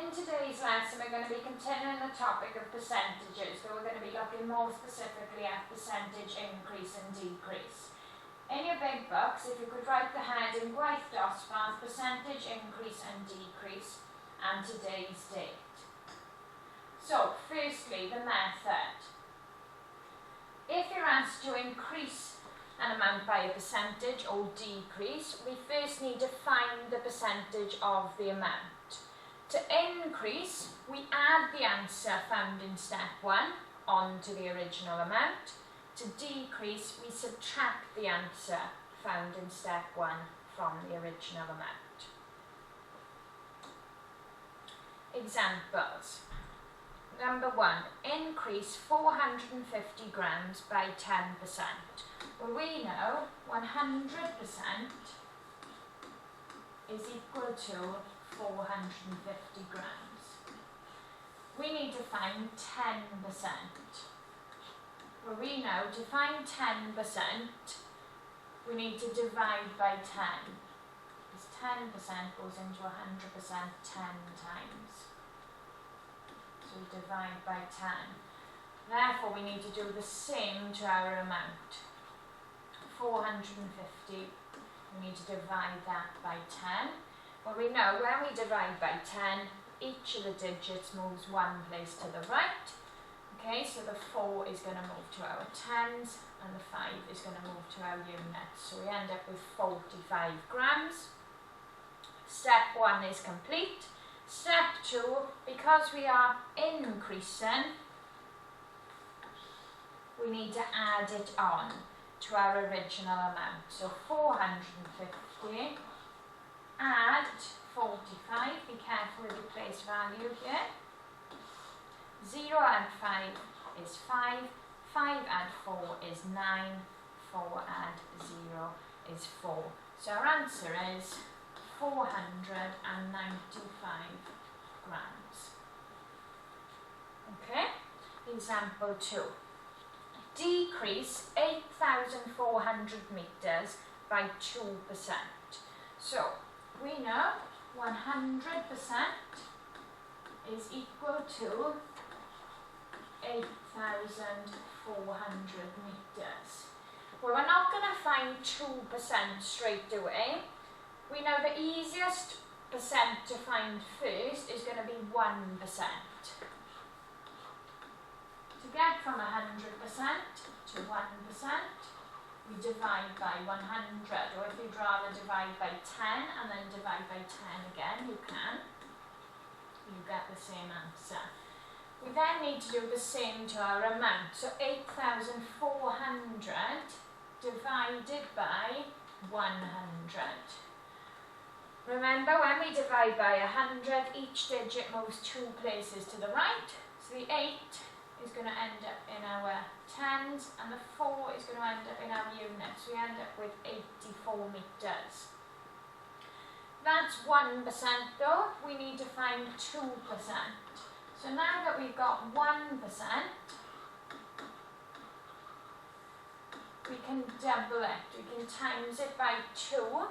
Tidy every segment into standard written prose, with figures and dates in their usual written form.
In today's lesson we're going to be continuing the topic of percentages, so we're going to be looking more specifically at percentage increase and decrease. In your big books, if you could write the heading Gwaith dosbarth, percentage increase and decrease, and today's date. So, firstly, the method. If you're asked to increase an amount by a percentage or decrease, we first need to find the percentage of the amount. To increase, we add the answer found in step 1 onto the original amount. To decrease, we subtract the answer found in step 1 from the original amount. Examples. Number 1, increase 450 grams by 10%. Well, we know 100% is equal to 450 grams. We need to find 10%. Well, we know to find 10%, we need to divide by 10. Because 10% goes into 100% 10 times. So we divide by 10. Therefore, we need to do the same to our amount. 450, we need to divide that by 10. Well, we know when we divide by 10, each of the digits moves one place to the right. Okay, so the 4 is going to move to our tens, and the 5 is going to move to our units. So we end up with 45 grams. Step 1 is complete. Step 2, because we are increasing, we need to add it on to our original amount. So 450, add 45, be careful with the place value here. 0 add 5 is 5, 5 add 4 is 9, 4 add 0 is 4. So our answer is 495 grams. Okay, example 2. Decrease 8,400 metres by 2%. So, we know 100% is equal to 8,400 metres. Well, we're not going to find 2% straight away. We know the easiest percent to find first is going to be 1%. To get from 100% to 1%, we divide by 100, or if you'd rather divide by 10 and then divide by 10 again, you can. You get the same answer. We then need to do the same to our amount. So 8,400 divided by 100. Remember, when we divide by 100, each digit moves 2 places to the right. So the 8 is going to end up in our tens, and the 4 is going to end up in our units. We end up with 84 metres. That's 1% though. We need to find 2%. So now that we've got 1%, we can double it. We can times it by 2.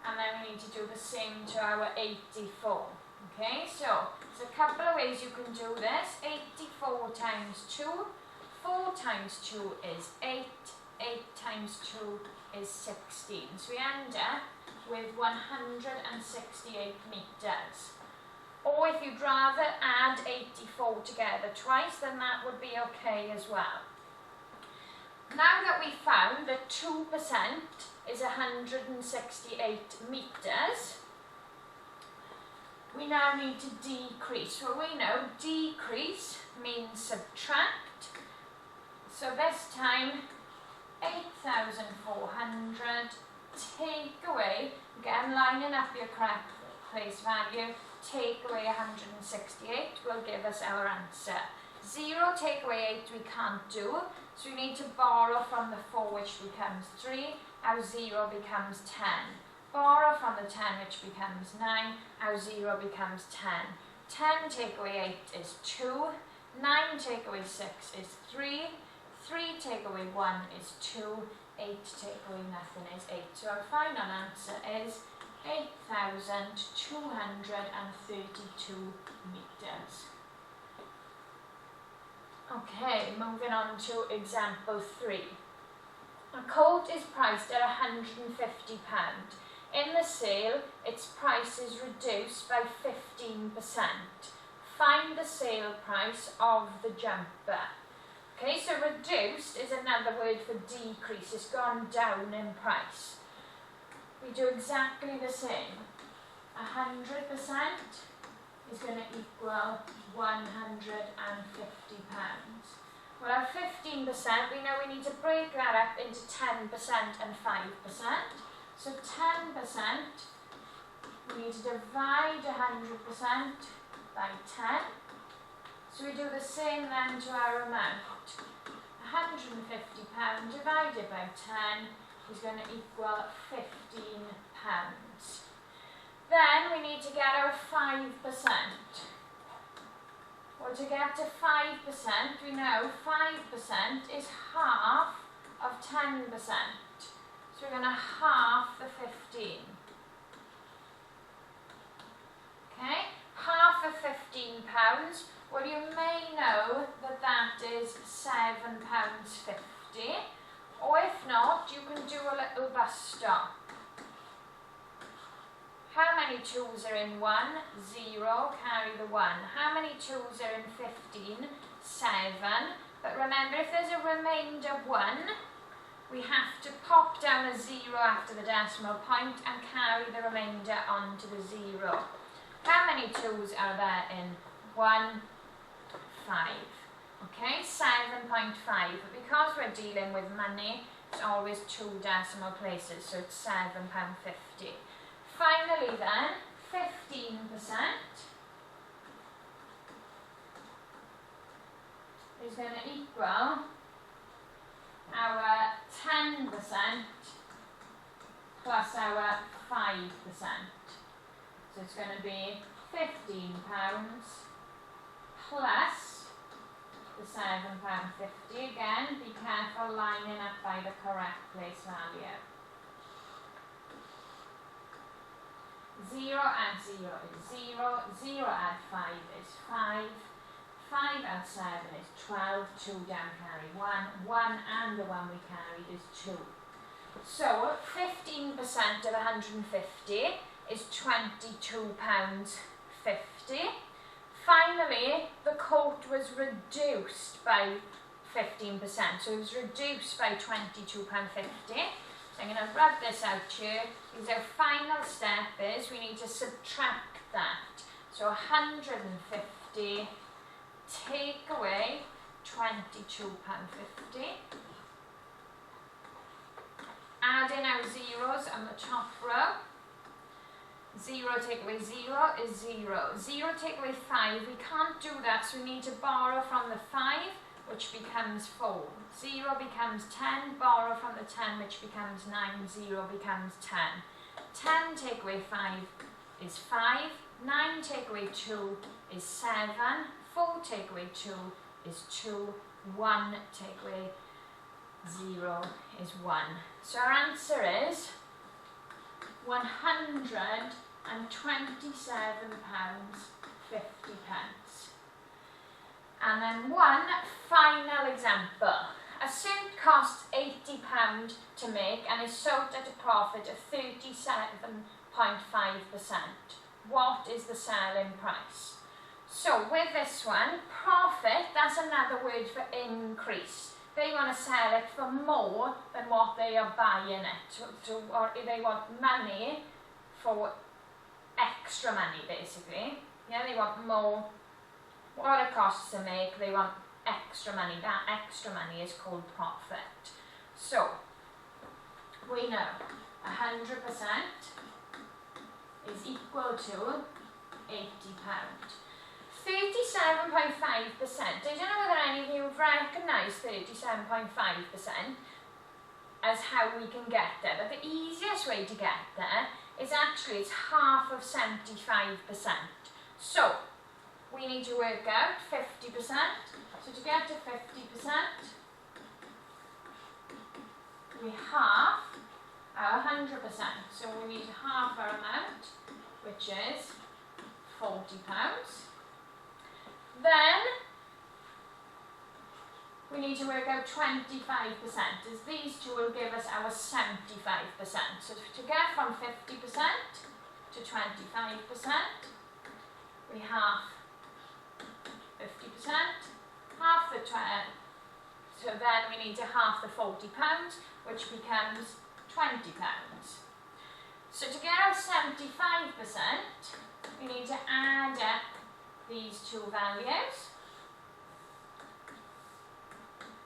And then we need to do the same to our 84. Okay, so there's a couple of ways you can do this. 84 times 2. 4 times 2 is 8. 8 times 2 is 16. So we end up with 168 metres. Or if you'd rather add 84 together twice, then that would be okay as well. Now that we've found that 2% is 168 metres, we now need to decrease. Well, we know decrease means subtract. So this time, 8,400, take away, again lining up your correct place value, take away 168 will give us our answer. 0 take away 8 we can't do, so we need to borrow from the 4, which becomes 3, our 0 becomes 10. Borrow from the 10, which becomes 9, our 0 becomes 10. 10 take away 8 is 2, 9 take away 6 is 3, 3 take away 1 is 2, 8 take away nothing is 8. So our final answer is 8,232 metres. Okay, moving on to example 3. A coat is priced at £150. In the sale, its price is reduced by 15%. Find the sale price of the jumper. Okay, so reduced is another word for decrease. It's gone down in price. We do exactly the same. 100% is going to equal £150. Well, our 15%, we know we need to break that up into 10% and 5%. So 10%, we need to divide 100% by 10. So we do the same then to our amount. £150 divided by 10 is going to equal £15. Then we need to get our 5%. Well, to get to 5%, we know 5% is half of 10%. So we're going to half the 15. Okay, half of £15. Well, you may know that that is £7.50. Or if not, you can do a little bus stop. How many 2's are in 1? 0, carry the 1. How many 2's are in 15? 7. But remember, if there's a remainder 1, we have to pop down a 0 after the decimal point and carry the remainder onto the 0. How many 2's are there in 1? 5. Okay, 7.5. But because we're dealing with money, it's always 2 decimal places, so it's £7.50. Finally then, 15% is going to equal our 10% plus our 5%. So it's going to be £15 plus the £7.50. Again, be careful lining up by the correct place value. 0 add 0 is 0, 0 add 5 is 5, 5 add 7 is 12, 2 down carry 1, 1 and the 1 we carried is 2. So 15% of 150 is £22.50. Finally, the coat was reduced by 15%, so it was reduced by £22.50. So I'm going to rub this out here, because our final step is we need to subtract that. So 150 take away £22.50. Add in our zeros on the top row. 0 take away 0 is 0. 0 take away 5, we can't do that, so we need to borrow from the 5, which becomes 4. 0 becomes 10, borrow from the 10, which becomes 9, 0 becomes 10. 10 take away 5 is 5, 9 take away 2 is 7, 4 take away 2 is 2, 1 take away 0 is 1. So our answer is £127.50. And then one final example. A suit costs £80 to make and is sold at a profit of 37.5%. What is the selling price? So with this one, profit, that's another word for increase. They want to sell it for more than what they are buying it. Or they want money for extra money, basically. Yeah, they want more. What it costs to make, they want extra money. That extra money is called profit. So, we know 100% is equal to £80. 37.5%. I don't know whether any of you have recognised 37.5% as how we can get there, but the easiest way to get there is actually it's half of 75%. So, we need to work out 50%. So to get to 50%, we half our 100%. So we need half our amount, which is £40. Then we need to work out 25%, as these two will give us our 75%. So to get from 50% to 25%, we half 50%, half the 20, so then we need to half the £40, which becomes £20. So to get our 75%, we need to add up these two values.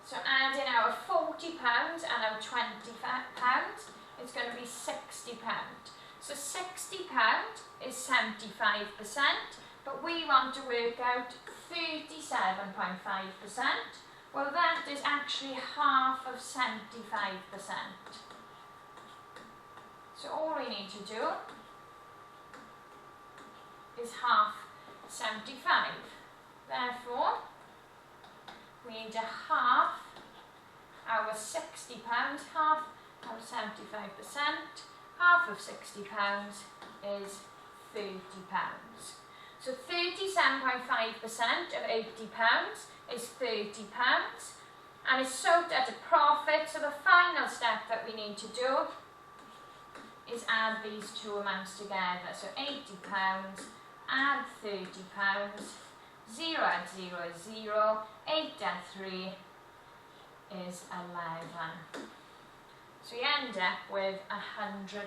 So adding our £40 and our £20, it's going to be £60. So £60 is 75%, but we want to work out 37.5%. Well, that is actually half of 75%. So all we need to do is half 75. Therefore, we need to half our £60, half our 75%. Half of £60 is £30. So 37.5% of £80 is £30, and it's soaked at a profit. So the final step that we need to do is add these two amounts together. So £80 add £30, 0 add 0 is 0, 8 add 3 is 11. So we end up with £110.